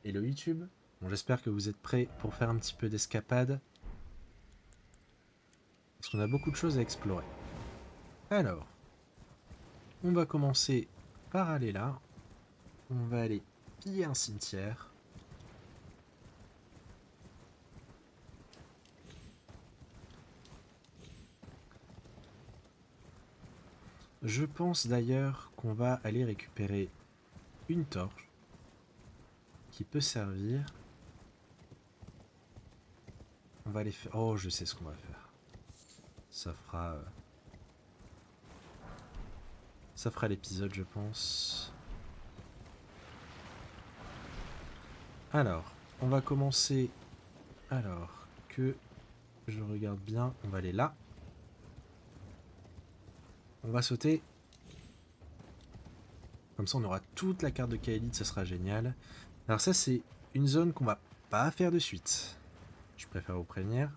Hello YouTube, bon, j'espère que vous êtes prêts pour faire un petit peu d'escapade, parce qu'on a beaucoup de choses à explorer. Alors, on va commencer par aller là, on va aller piller un cimetière. Je pense d'ailleurs qu'on va aller récupérer une torche qui peut servir. On va aller faire... Oh, je sais ce qu'on va faire. Ça fera l'épisode, je pense. Alors, on va commencer... Alors, que je regarde bien, on va aller là. On va sauter. Comme ça, on aura toute la carte de Kaelid, ça sera génial. Alors ça, c'est une zone qu'on va pas faire de suite. Je préfère vous prévenir.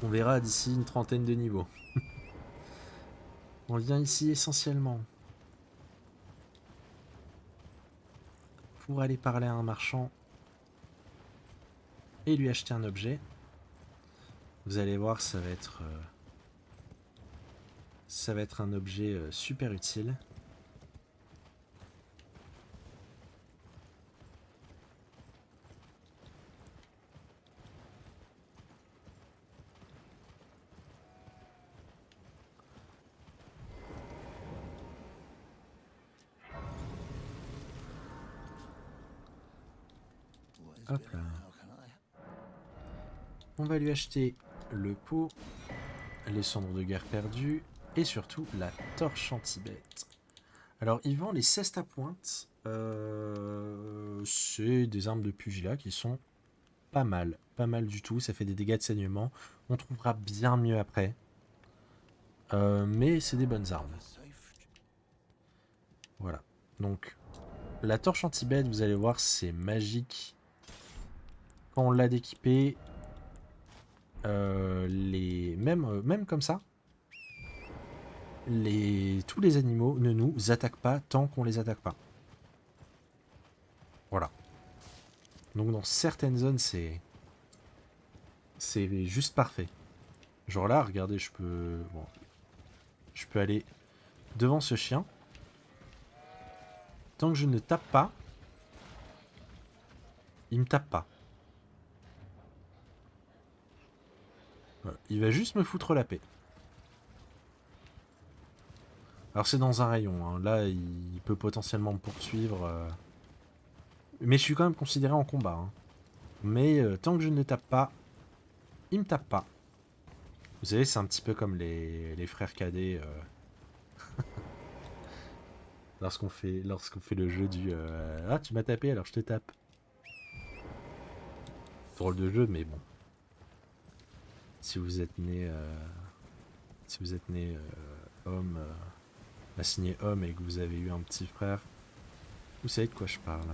On verra d'ici une trentaine de niveaux. On vient ici essentiellement pour aller parler à un marchand et lui acheter un objet. Vous allez voir, ça va être un objet super utile. Hop là. On va lui acheter le pot, les cendres de guerre perdues et surtout la torche anti-bête. Alors, ils vendent les cestes à pointe. C'est des armes de pugilat qui sont pas mal du tout. Ça fait des dégâts de saignement. On trouvera bien mieux après. Mais c'est des bonnes armes. Voilà. Donc, la torche anti-bête, vous allez voir, c'est magique. Quand on l'a d'équipée, même comme ça, tous les animaux ne nous attaquent pas tant qu'on les attaque pas. Voilà. Donc dans certaines zones, c'est juste parfait. Genre là, regardez, je peux aller devant ce chien. Tant que je ne tape pas, il me tape pas. Voilà. Il va juste me foutre la paix. Alors c'est dans un rayon, hein. Là il peut potentiellement me poursuivre. Mais je suis quand même considéré en combat, hein. Mais tant que je ne le tape pas, il me tape pas. Vous savez, c'est un petit peu comme les frères cadets lorsqu'on fait le jeu du ah, tu m'as tapé alors je te tape. Drôle de jeu, mais bon. Si vous êtes né homme, assigné homme et que vous avez eu un petit frère, vous savez de quoi je parle.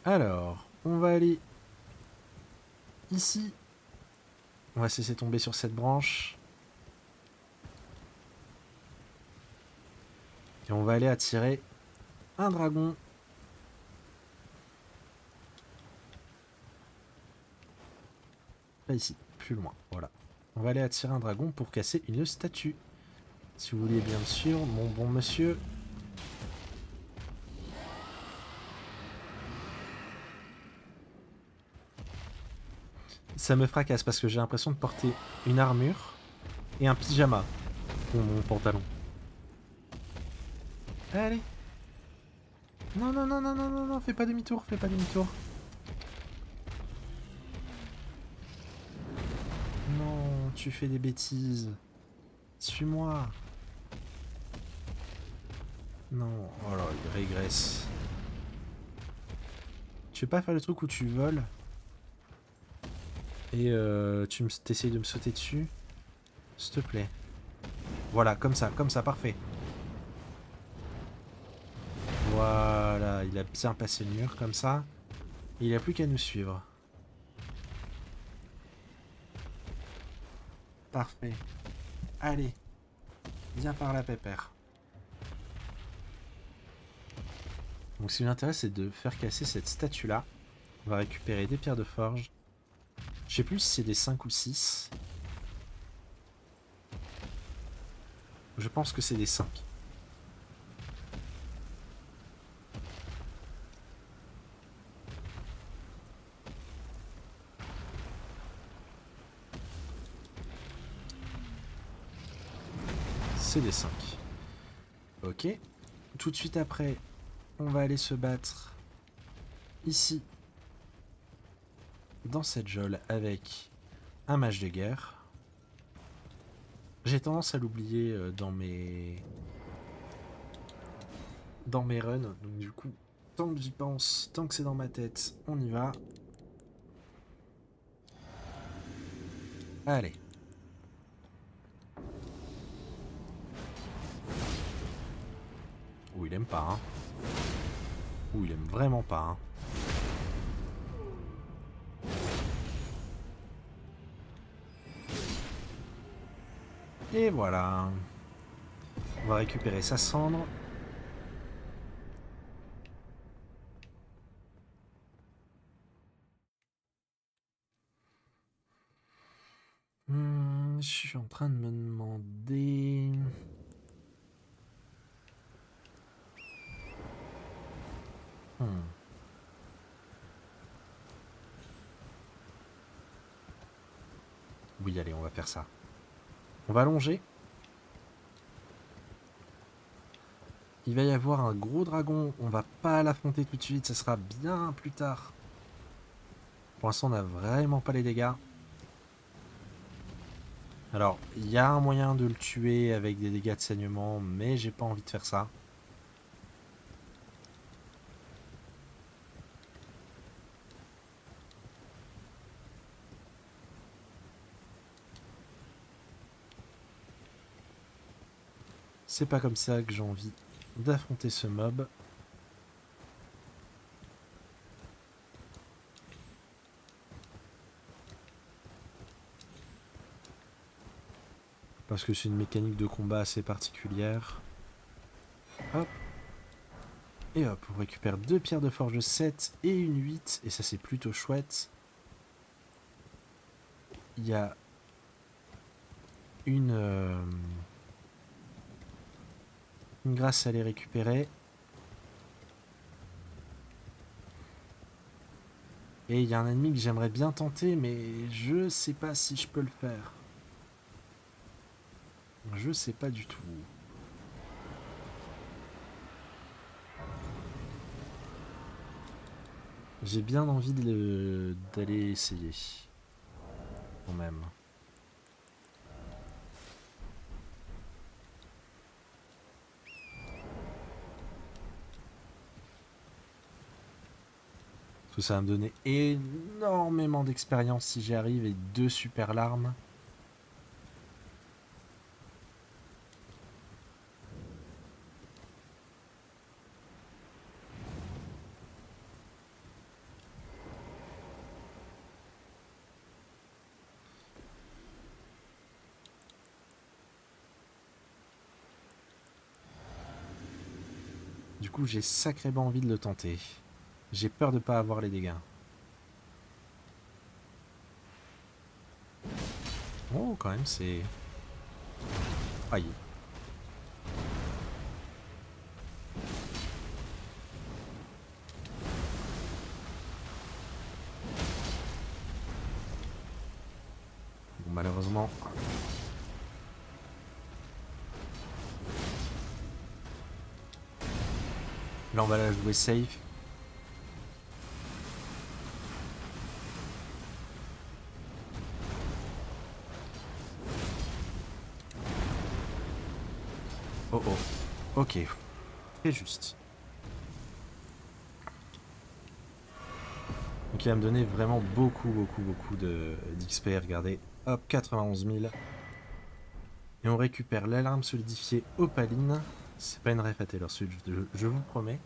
Alors, on va aller ici. On va se laisser tomber sur cette branche. Et on va aller attirer un dragon. Pas ici, plus loin, voilà. On va aller attirer un dragon pour casser une statue. Si vous voulez bien sûr, mon bon monsieur. Ça me fracasse parce que j'ai l'impression de porter une armure et un pyjama pour mon pantalon. Allez. Non, non, non, non, non, non, non, fais pas demi-tour, fais pas demi-tour. Non, tu fais des bêtises. Suis-moi. Non, oh là, il régresse. Tu veux pas faire le truc où tu voles et t'essayes de me sauter dessus? S'il te plaît. Voilà, comme ça, parfait. Voilà, il a bien passé le mur, comme ça. Et il n'a plus qu'à nous suivre. Parfait. Allez, Viens par là, pépère. Donc ce qui m'intéresse, c'est de faire casser cette statue-là. On va récupérer des pierres de forge. Je sais plus si c'est des 5 ou 6. Je pense que c'est des 5. C'est des 5. Ok. Tout de suite après, on va aller se battre ici, dans cette geôle, avec un mage de guerre. J'ai tendance à l'oublier dans mes runs, donc du coup, tant que j'y pense, tant que c'est dans ma tête, on y va. Allez. Ouh, il aime pas, hein. Ouh, il aime vraiment pas, hein. Et voilà. On va récupérer sa cendre. Je suis en train de me demander... Oui, allez, on va faire ça. On va longer. Il va y avoir un gros dragon. On va pas l'affronter tout de suite. Ça sera bien plus tard. Pour l'instant, on n'a vraiment pas les dégâts. Alors, il y a un moyen de le tuer avec des dégâts de saignement, mais j'ai pas envie de faire ça. C'est pas comme ça que j'ai envie d'affronter ce mob. Parce que c'est une mécanique de combat assez particulière. Hop. Et hop, on récupère 2 pierres de forge 7 et une 8. Et ça, c'est plutôt chouette. Il y a une grâce à les récupérer. Et il y a un ennemi que j'aimerais bien tenter, mais je sais pas si je peux le faire. Je sais pas du tout. J'ai bien envie d'aller essayer. Quand même. Parce que ça va me donner énormément d'expérience si j'y arrive et 2 super larmes. Du coup, j'ai sacrément envie de le tenter. J'ai peur de pas avoir les dégâts. Oh, quand même, c'est... Aïe. Bon, malheureusement... Là, on va la jouer safe. Oh oh. Ok. Très juste. Donc il va me donner vraiment beaucoup d'XP. Regardez. Hop, 91 000. Et on récupère l'alarme solidifiée opaline. C'est pas une ref à Taylor Swift, je vous promets.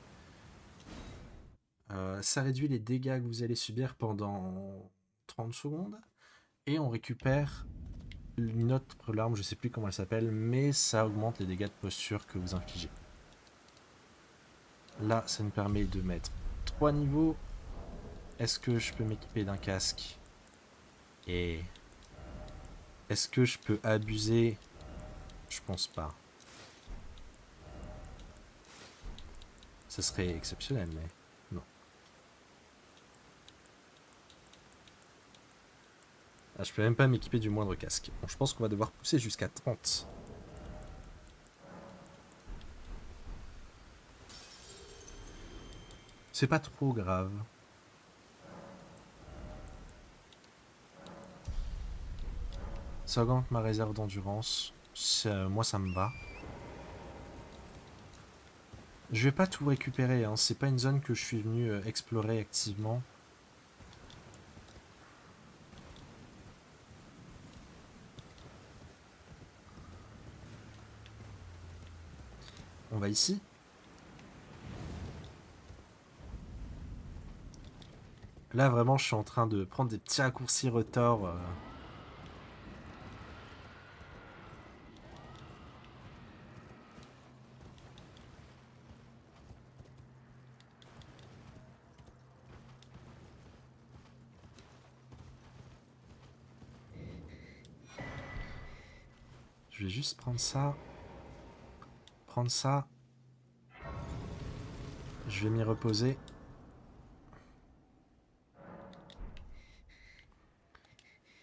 Ça réduit les dégâts que vous allez subir pendant 30 secondes. Et on récupère une autre larme, je sais plus comment elle s'appelle, mais ça augmente les dégâts de posture que vous infligez. Là, ça nous permet de mettre 3 niveaux. Est-ce que je peux m'équiper d'un casque? Et est-ce que je peux abuser? Je pense pas. Ça serait exceptionnel, mais non. Ah, je peux même pas m'équiper du moindre casque. Bon, je pense qu'on va devoir pousser jusqu'à 30. C'est pas trop grave. Ça augmente ma réserve d'endurance. Moi, ça me va. Je vais pas tout récupérer, hein. C'est pas une zone que je suis venu explorer activement. On va ici. Là, vraiment, je suis en train de prendre des petits raccourcis retors. Je vais juste prendre ça. Prendre ça. Je vais m'y reposer.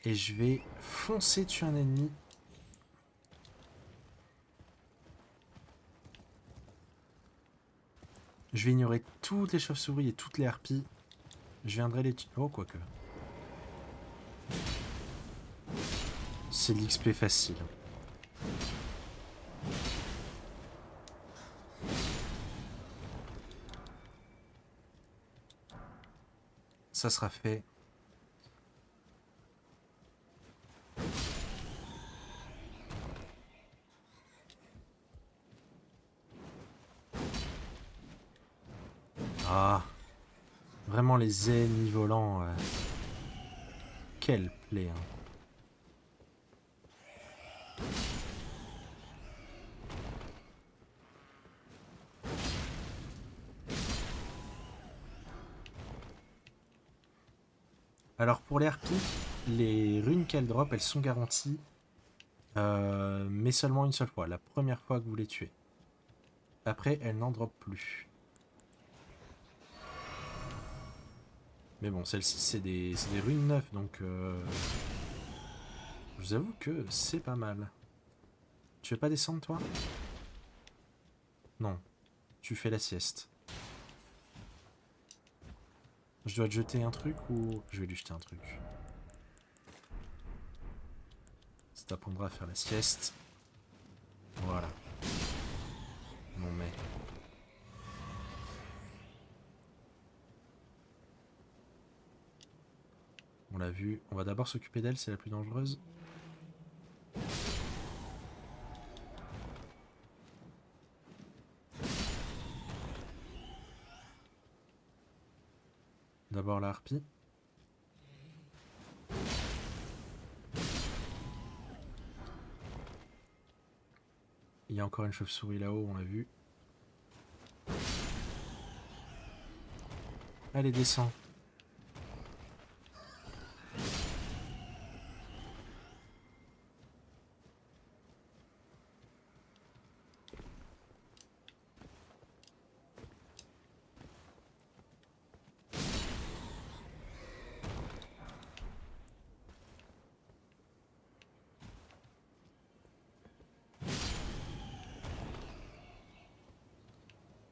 Et je vais foncer tuer un ennemi. Je vais ignorer toutes les chauves-souris et toutes les harpies. Je viendrai les tuer. Oh, quoique. C'est l'XP facile. Ça sera fait. Ah. Vraiment les ennemis volants. Quelle plaie, hein. Alors pour les harpies, les runes qu'elles drop, elles sont garanties. Mais seulement une seule fois. La première fois que vous les tuez. Après, elles n'en drop plus. Mais bon, celle-ci, c'est des runes neuves, donc... je vous avoue que c'est pas mal. Tu veux pas descendre, toi? Non. Tu fais la sieste. Je dois te jeter un truc ou... Je vais lui jeter un truc. Ça t'apprendra à faire la sieste. Voilà. Non mais... On l'a vu. On va d'abord s'occuper d'elle, c'est la plus dangereuse. D'abord la harpie. Il y a encore une chauve-souris là-haut, on l'a vu. Allez, descends.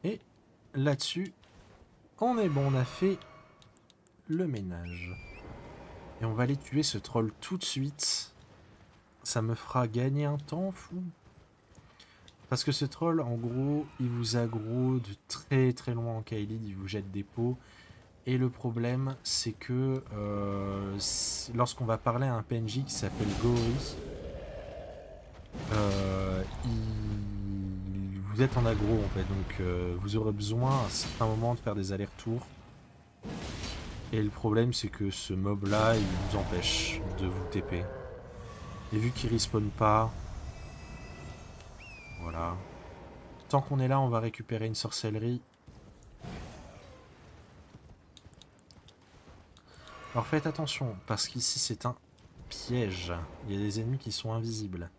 Et là-dessus, on est bon, on a fait le ménage. Et on va aller tuer ce troll tout de suite. Ça me fera gagner un temps fou. Parce que ce troll, en gros, il vous aggro de très très loin en Kaelid, il vous jette des pots. Et le problème, c'est que lorsqu'on va parler à un PNJ qui s'appelle Gori, vous êtes en aggro en fait, donc vous aurez besoin à un certain moment de faire des allers-retours. Et le problème, c'est que ce mob là, il vous empêche de vous TP. Et vu qu'il respawn pas... Voilà. Tant qu'on est là, on va récupérer une sorcellerie. Alors faites attention, parce qu'ici c'est un piège. Il y a des ennemis qui sont invisibles.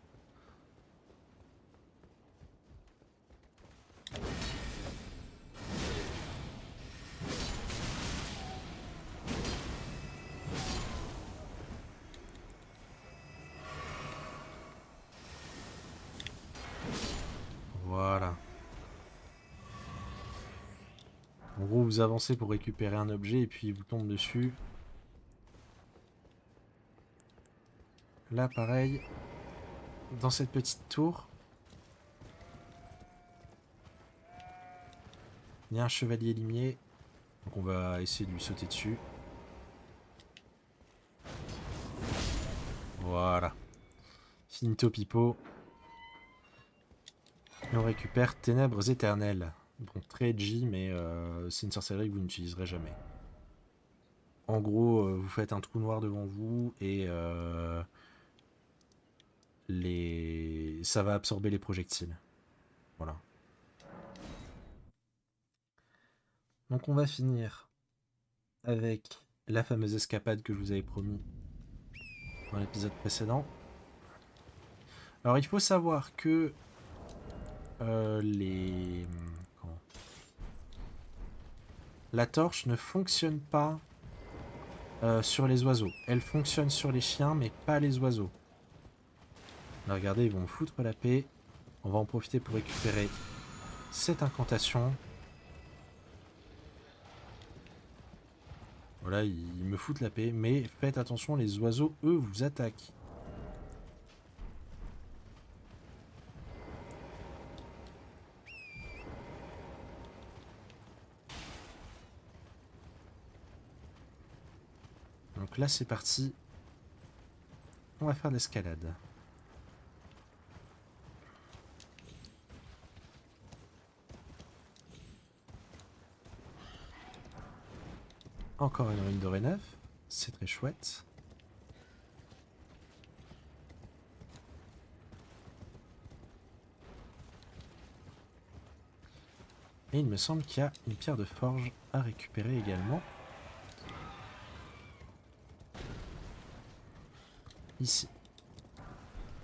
Voilà. En gros, vous avancez pour récupérer un objet et puis il vous tombe dessus. Là, pareil, dans cette petite tour, il y a un chevalier limier. Donc on va essayer de lui sauter dessus. Voilà. Finito pipo. Et on récupère Ténèbres éternelles. Bon, très edgy, mais c'est une sorcellerie que vous n'utiliserez jamais. En gros, vous faites un trou noir devant vous et ça va absorber les projectiles. Voilà. Donc on va finir avec la fameuse escapade que je vous avais promis dans l'épisode précédent. Alors il faut savoir que la torche ne fonctionne pas sur les oiseaux. Elle fonctionne sur les chiens, mais pas les oiseaux. Là, regardez, ils vont me foutre la paix. On va en profiter pour récupérer cette incantation. Voilà, ils me foutent la paix, mais faites attention, les oiseaux, eux, vous attaquent. Donc là, c'est parti. On va faire de l'escalade. Encore une ruine dorée neuve. C'est très chouette. Et il me semble qu'il y a une pierre de forge à récupérer également. Ici.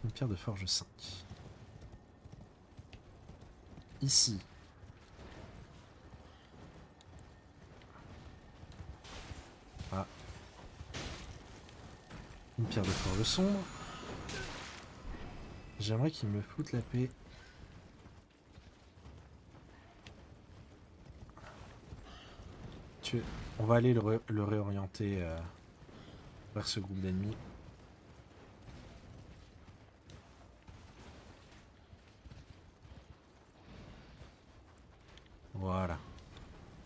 Une pierre de forge 5. Ici. Ah. Une pierre de forge sombre. J'aimerais qu'il me foute la paix. On va aller le réorienter vers ce groupe d'ennemis. Voilà.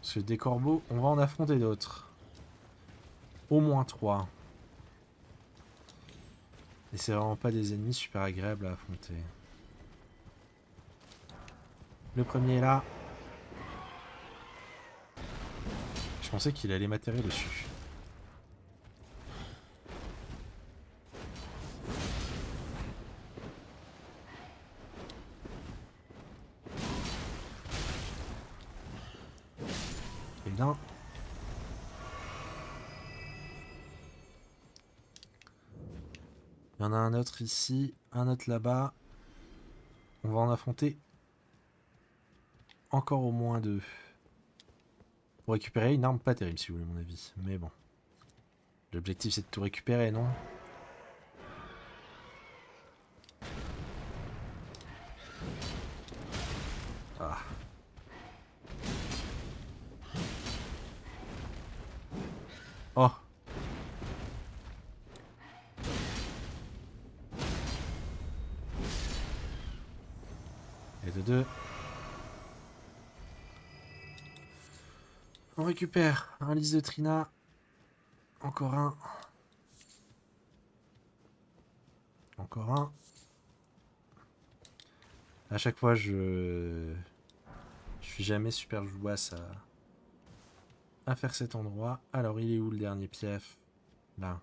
Parce que des corbeaux, on va en affronter d'autres. Au moins 3. Et c'est vraiment pas des ennemis super agréables à affronter. Le premier est là. Je pensais qu'il allait m'atterrir dessus. Et bien. Il y en a un autre ici, un autre là-bas. On va en affronter encore au moins 2. Pour récupérer une arme pas terrible, si vous voulez mon avis. Mais bon. L'objectif, c'est de tout récupérer, non? Ah. Oh. Et de 2. On récupère un lys de Trina. Encore un. Encore un. À chaque fois, je suis jamais super jouasse à faire cet endroit. Alors, il est où le dernier pief? Là.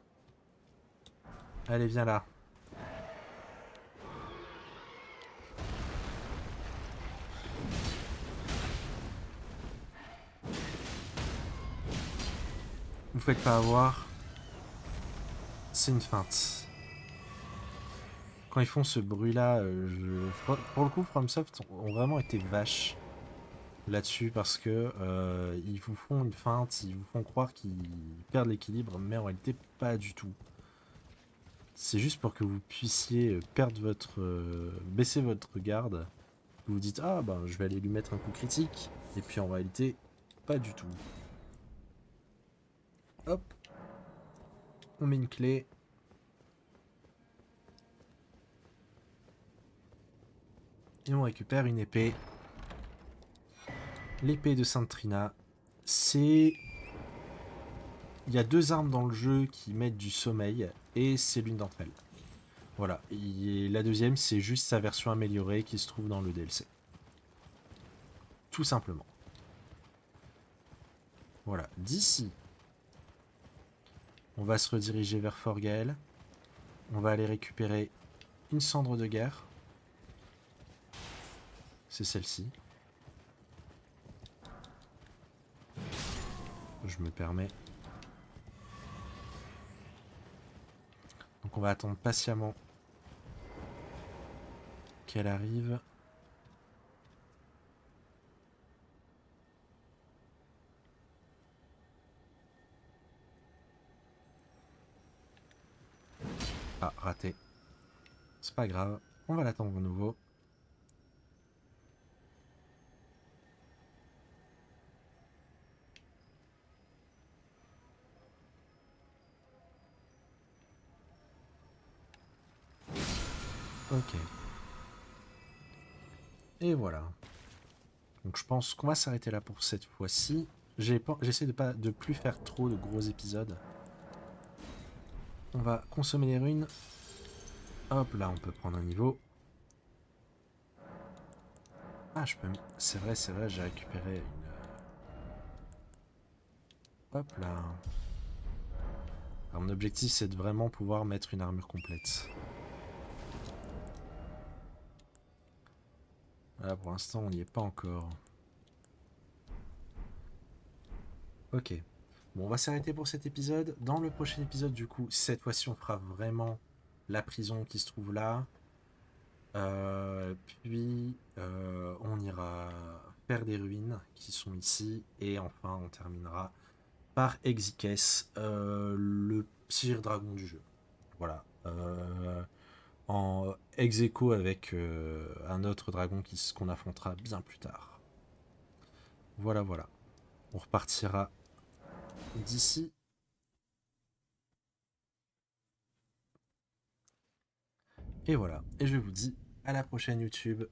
Allez, viens là. Vous faites pas avoir. C'est une feinte. Quand ils font ce bruit-là, pour le coup, FromSoft ont vraiment été vaches là-dessus parce que ils vous font une feinte, ils vous font croire qu'ils perdent l'équilibre, mais en réalité, pas du tout. C'est juste pour que vous puissiez perdre baisser votre garde. Vous vous dites, ah ben je vais aller lui mettre un coup critique. Et puis en réalité, pas du tout. Hop, on met une clé. Et on récupère une épée. L'épée de Sainte Trina. C'est... Il y a 2 armes dans le jeu qui mettent du sommeil. Et c'est l'une d'entre elles. Voilà. Et la deuxième, c'est juste sa version améliorée qui se trouve dans le DLC. Tout simplement. Voilà. D'ici, on va se rediriger vers Forgael. On va aller récupérer une cendre de guerre. C'est celle-ci. Je me permets. Donc on va attendre patiemment qu'elle arrive. Ah, raté. C'est pas grave. On va l'attendre à nouveau. Ok. Et voilà. Donc je pense qu'on va s'arrêter là pour cette fois-ci. J'essaie de plus faire trop de gros épisodes. On va consommer les runes. Hop, là on peut prendre un niveau. Ah, je peux... C'est vrai, j'ai récupéré une... Hop là. Alors, mon objectif c'est de vraiment pouvoir mettre une armure complète. Là pour l'instant on n'y est pas encore. Ok. Bon, on va s'arrêter pour cet épisode. Dans le prochain épisode, du coup, cette fois-ci, on fera vraiment la prison qui se trouve là. Puis, on ira faire des ruines qui sont ici. Et enfin, on terminera par Exikes, le pire dragon du jeu. Voilà. En ex aequo avec un autre dragon qu'on affrontera bien plus tard. Voilà, voilà. On repartira d'ici. Et voilà. Et je vous dis à la prochaine YouTube.